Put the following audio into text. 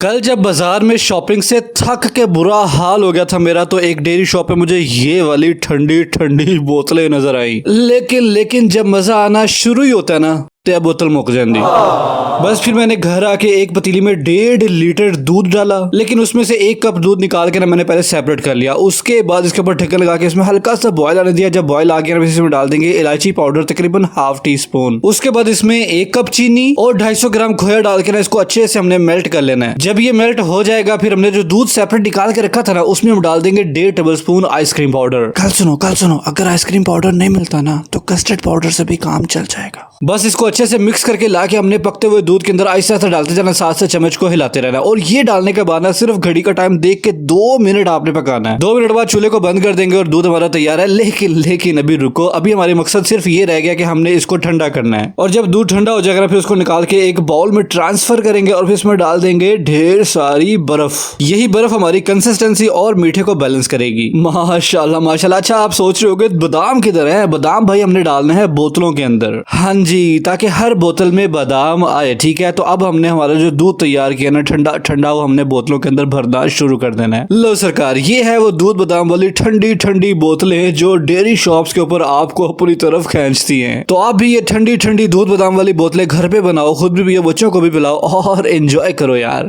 कल जब बाजार में शॉपिंग से थक के बुरा हाल हो गया था मेरा, तो एक डेयरी शॉप पे मुझे ये वाली ठंडी ठंडी बोतलें नजर आई। लेकिन जब मजा आना शुरू ही होता है ना, तो यह बोतल मुक जाती। बस फिर मैंने घर आके एक पतीली में 1.5 लीटर दूध डाला, लेकिन उसमें से 1 कप दूध निकाल के ना मैंने पहले सेपरेट कर लिया। उसके बाद इसके ऊपर ढक्कन लगा के इसमें हल्का सा बॉयल आने दिया। जब बॉयल आ गया, इसमें डाल देंगे इलायची पाउडर तकरीबन ½ टीस्पून। उसके बाद इसमें 1 कप चीनी और 250 ग्राम खोया डाल के ना इसको अच्छे से हमने मेल्ट कर लेना है। जब ये मेल्ट हो जाएगा, फिर हमने जो दूध सेपरेट निकाल के रखा था ना, उसमें हम डाल देंगे 1.5 टेबलस्पून आइसक्रीम पाउडर। कल सुनो, अगर आइसक्रीम पाउडर नहीं मिलता ना, तो कस्टर्ड पाउडर से भी काम चल जाएगा। बस इसको अच्छे से मिक्स करके लाके हमने पकते हुए दूध के अंदर आहिस्ता आहिस्ता डालते जाना, साथ से चम्मच को हिलाते रहना। और ये डालने के बाद ना सिर्फ घड़ी का टाइम देख के 2 मिनट आपने पकाना है। 2 मिनट बाद चूल्हे को बंद कर देंगे और दूध हमारा तैयार है। लेकिन अभी रुको, अभी हमारे मकसद सिर्फ ये रह गया कि हमने इसको ठंडा करना है। और जब दूध ठंडा हो जाएगा, फिर उसको निकाल के एक बाउल में ट्रांसफर करेंगे और फिर इसमें डाल देंगे ढेर सारी बर्फ। यही बर्फ हमारी कंसिस्टेंसी और मीठे को बैलेंस करेगी। माशाल्लाह। अच्छा, आप सोच रहे होगे बादाम किधर है? बादाम भाई हमने डालने हैं बोतलों के अंदर। हाँ जी, ताकि हर बोतल में बादाम आए। ठीक है, तो अब हमने हमारा जो दूध तैयार किया ना ठंडा वो हमने बोतलों के अंदर भरना शुरू कर देना है। लो सरकार, ये है वो दूध बादाम वाली ठंडी ठंडी बोतलें जो डेयरी शॉप्स के ऊपर आपको अपनी तरफ खींचती हैं। तो आप भी ये ठंडी ठंडी दूध बादाम वाली बोतलें घर पे बनाओ, खुद भी पियो, बच्चों को भी पिलाओ और एंजॉय करो यार।